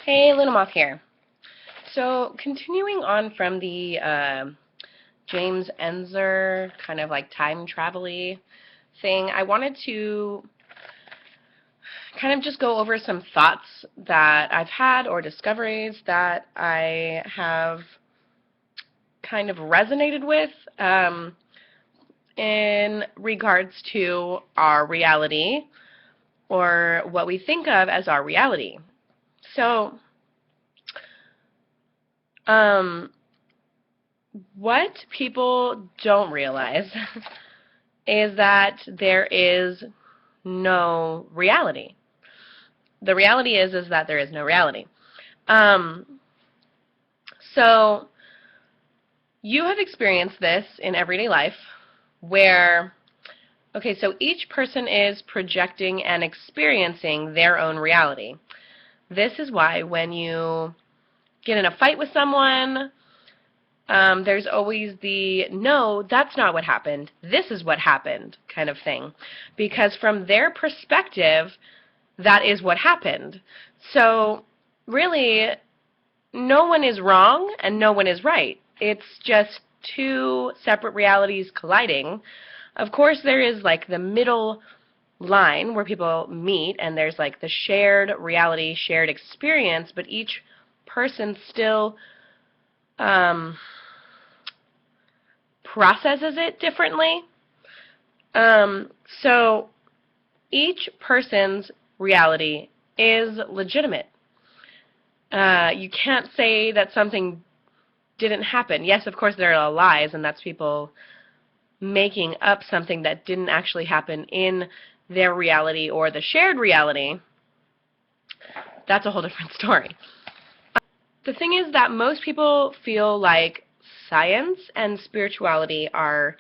Hey, Lunamoth here. So, continuing on from the James Ensor kind of like time travel-y thing, I wanted to kind of just go over some thoughts that I've had or discoveries that I have kind of resonated with in regards to our reality or what we think of as our reality. So, what people don't realize is that there is no reality. The reality is that there is no reality. So you have experienced this in everyday life where, okay, so each person is projecting and experiencing their own reality. This is why when you get in a fight with someone, there's always the, no, that's not what happened, this is what happened kind of thing. Because from their perspective, that is what happened. So really, no one is wrong and no one is right. It's just two separate realities colliding. Of course, there is like the middle line where people meet and there's like the shared reality, shared experience, but each person still processes it differently. So each person's reality is legitimate. You can't say that something didn't happen. Yes, of course there are lies, and that's people making up something that didn't actually happen in their reality or the shared reality. That's a whole different story. The thing is that most people feel like science and spirituality are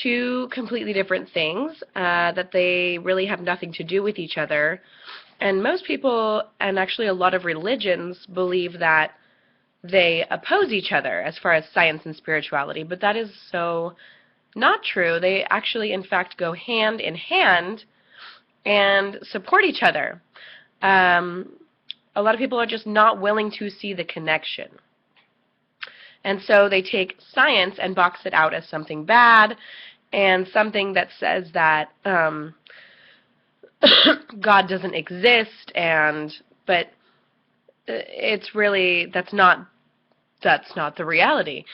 two completely different things, that they really have nothing to do with each other. And most people, and actually a lot of religions, believe that they oppose each other as far as science and spirituality, but that is so not true. They actually, in fact, go hand in hand and support each other. A lot of people are just not willing to see the connection. And so they take science and box it out as something bad and something that says that God doesn't exist, but it's really, that's not the reality.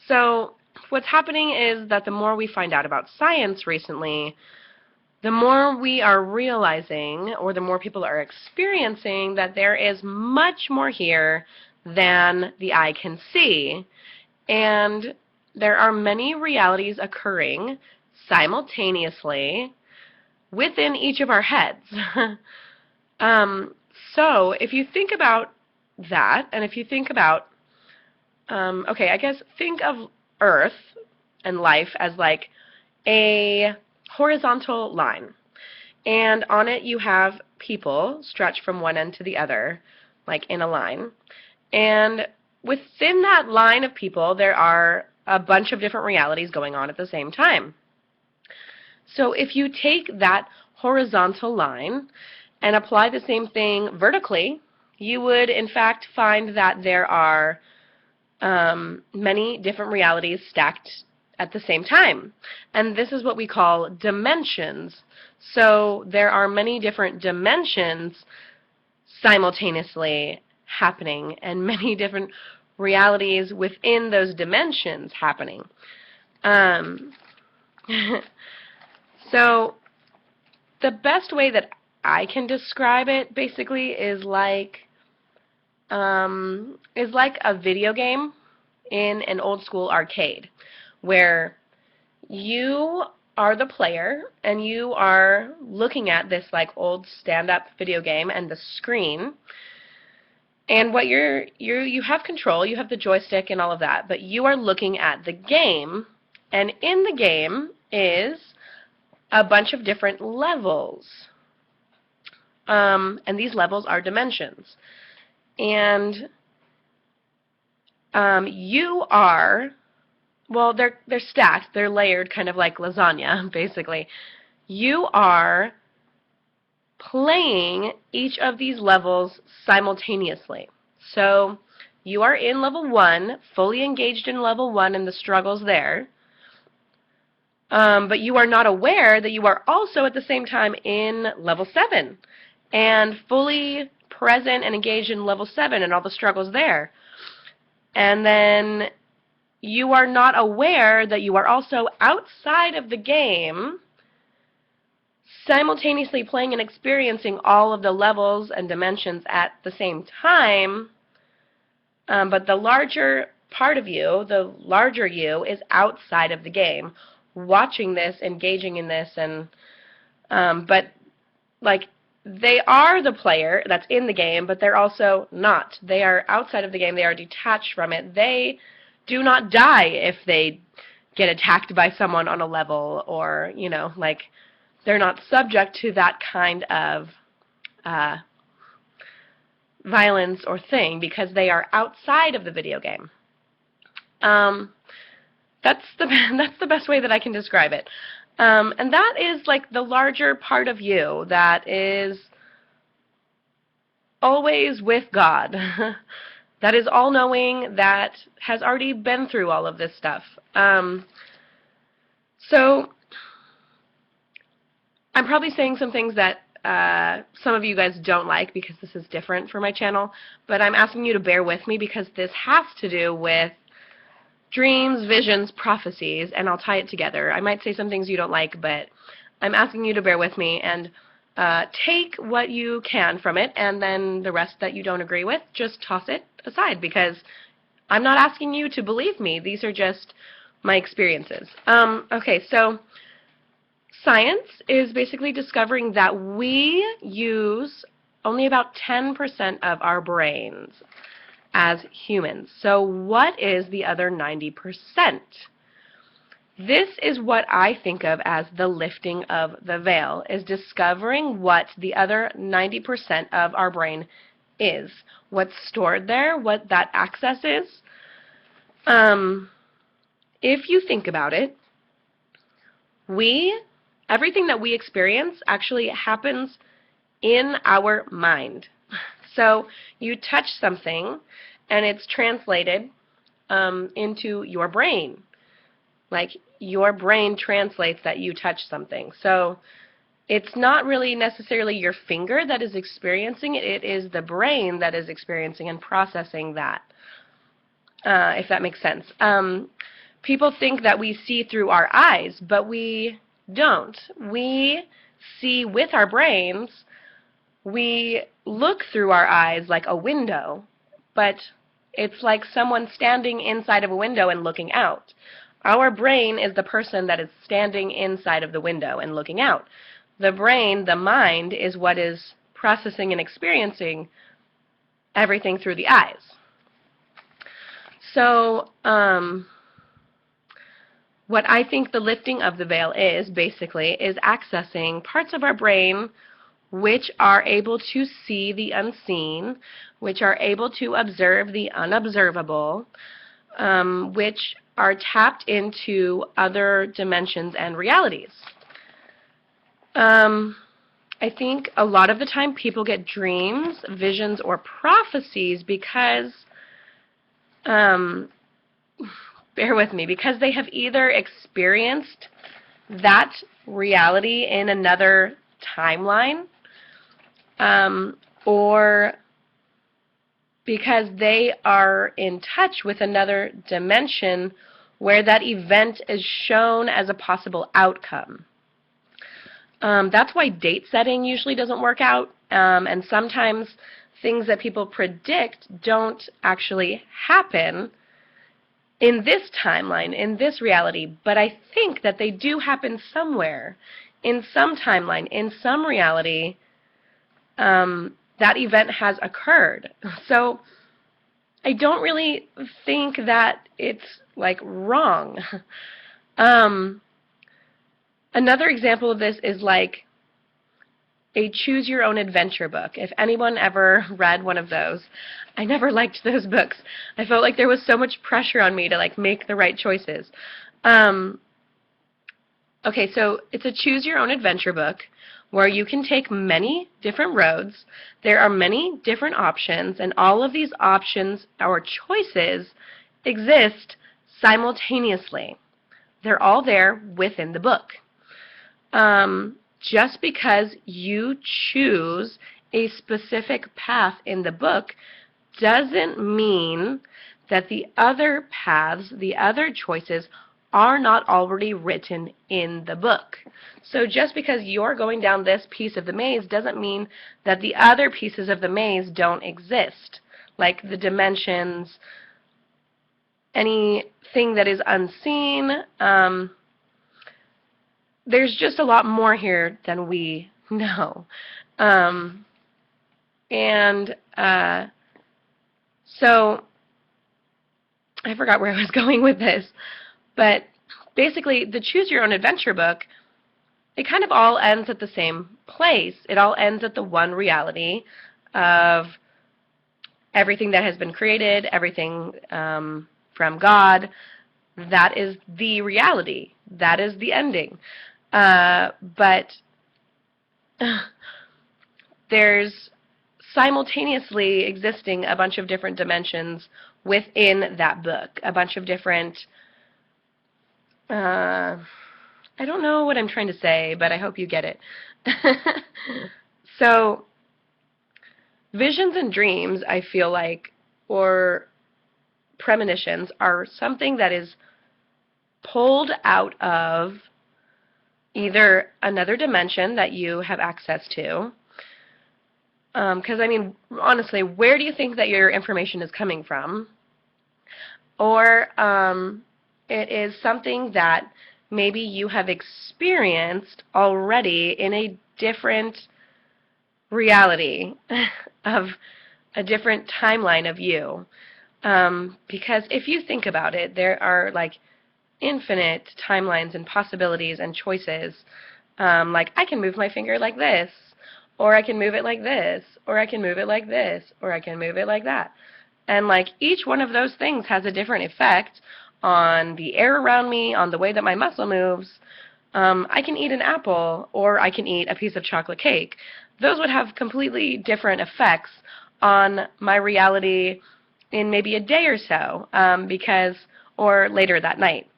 So what's happening is that the more we find out about science recently, the more we are realizing, or the more people are experiencing, that there is much more here than the eye can see. And there are many realities occurring simultaneously within each of our heads. So if you think about that, and if you think about, okay, I guess think of Earth and life as like a horizontal line. And on it you have people stretched from one end to the other, like in a line. And within that line of people, there are a bunch of different realities going on at the same time. So if you take that horizontal line and apply the same thing vertically, you would in fact find that there are many different realities stacked at the same time. And this is what we call dimensions. So there are many different dimensions simultaneously happening and many different realities within those dimensions happening. So the best way that I can describe it basically is like a video game in an old school arcade where you are the player and you are looking at this like old stand-up video game and the screen, and what you have control, you have the joystick and all of that, but you are looking at the game, and in the game is a bunch of different levels. And these levels are dimensions. And you are, well, they're stacked, they're layered, kind of like lasagna, basically. You are playing each of these levels simultaneously. So you are in level 1, fully engaged in level 1 and the struggles there, but you are not aware that you are also at the same time in level 7 and fully present and engaged in level 7 and all the struggles there. And then you are not aware that you are also outside of the game, simultaneously playing and experiencing all of the levels and dimensions at the same time, but the larger part of you, the larger you, is outside of the game, watching this, engaging in this, and but like they are the player that's in the game, but they're also not. They are outside of the game. They are detached from it. They do not die if they get attacked by someone on a level, or, you know, like, they're not subject to that kind of violence or thing because they are outside of the video game. That's the best way that I can describe it. And that is like the larger part of you that is always with God. That is all-knowing, that has already been through all of this stuff. So I'm probably saying some things that some of you guys don't like because this is different for my channel, but I'm asking you to bear with me because this has to do with dreams, visions, prophecies, and I'll tie it together. I might say some things you don't like, but I'm asking you to bear with me and take what you can from it, and then the rest that you don't agree with, just toss it aside, because I'm not asking you to believe me. These are just my experiences. Okay, so science is basically discovering that we use only about 10% of our brains as humans. So what is the other 90%? This is what I think of as the lifting of the veil, is discovering what the other 90% of our brain is, what's stored there, what that access is. If you think about it, everything that we experience actually happens in our mind. So you touch something and it's translated into your brain. Like, your brain translates that you touch something. So it's not really necessarily your finger that is experiencing it. It is the brain that is experiencing and processing that, if that makes sense. People think that we see through our eyes, but we don't. We see with our brains. We look through our eyes like a window, but it's like someone standing inside of a window and looking out. Our brain is the person that is standing inside of the window and looking out. The brain, the mind, is what is processing and experiencing everything through the eyes. So, what I think the lifting of the veil is, basically, is accessing parts of our brain which are able to see the unseen, which are able to observe the unobservable, which are tapped into other dimensions and realities. I think a lot of the time people get dreams, visions, or prophecies because, bear with me, because they have either experienced that reality in another timeline, or because they are in touch with another dimension where that event is shown as a possible outcome. That's why date setting usually doesn't work out, and sometimes things that people predict don't actually happen in this timeline, in this reality, but I think that they do happen somewhere, in some timeline, in some reality. That event has occurred. So I don't really think that it's like wrong. Another example of this is like a choose your own adventure book. If anyone ever read one of those, I never liked those books. I felt like there was so much pressure on me to like make the right choices. Okay, so it's a choose your own adventure book where you can take many different roads. There are many different options, and all of these options or choices exist simultaneously. They're all there within the book. Just because you choose a specific path in the book doesn't mean that the other paths, the other choices, are not already written in the book. So just because you're going down this piece of the maze doesn't mean that the other pieces of the maze don't exist, like the dimensions, anything that is unseen. There's just a lot more here than we know. So I forgot where I was going with this, but basically the Choose Your Own Adventure book, it kind of all ends at the same place. It all ends at the one reality of everything that has been created, everything from God. That is the reality. That is the ending. But there's simultaneously existing a bunch of different dimensions within that book, a bunch of different, I don't know what I'm trying to say, but I hope you get it. So, visions and dreams, I feel like, or premonitions, are something that is pulled out of either another dimension that you have access to, because, I mean, honestly, where do you think that your information is coming from? Or it is something that maybe you have experienced already in a different reality of a different timeline of you. Because if you think about it, there are like infinite timelines and possibilities and choices. Like, I can move my finger like this, or I can move it like this, or I can move it like this, or I can move it like that. And like, each one of those things has a different effect on the air around me, on the way that my muscle moves. I can eat an apple, or I can eat a piece of chocolate cake. Those would have completely different effects on my reality in maybe a day or so, or later that night.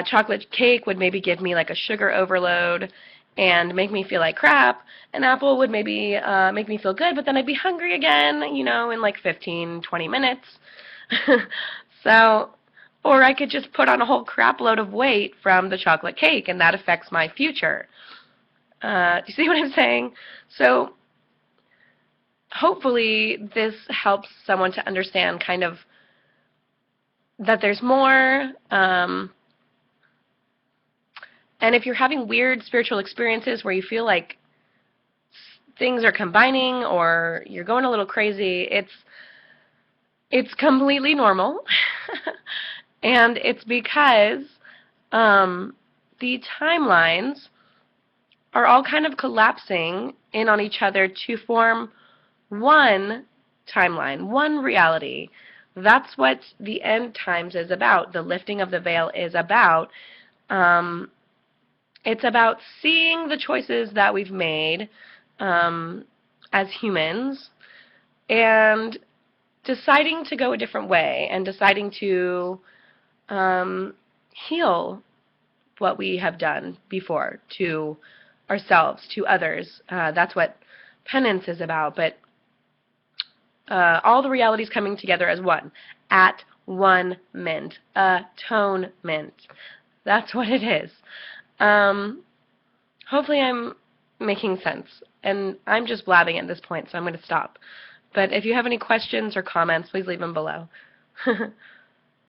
Chocolate cake would maybe give me like a sugar overload and make me feel like crap. An apple would maybe make me feel good, but then I'd be hungry again, in like 15, 20 minutes. So, or I could just put on a whole crap load of weight from the chocolate cake, and that affects my future. Do you see what I'm saying? So, hopefully this helps someone to understand kind of that there's more. And if you're having weird spiritual experiences where you feel like things are combining or you're going a little crazy, it's completely normal. And it's because the timelines are all kind of collapsing in on each other to form one timeline, one reality. That's what the end times is about. The lifting of the veil is about. It's about seeing the choices that we've made as humans and deciding to go a different way and deciding to heal what we have done before to ourselves, to others. That's what penance is about. But all the realities coming together as one, at one mint, atonement. That's what it is. Hopefully I'm making sense, and I'm just blabbing at this point, so I'm going to stop. But if you have any questions or comments, please leave them below.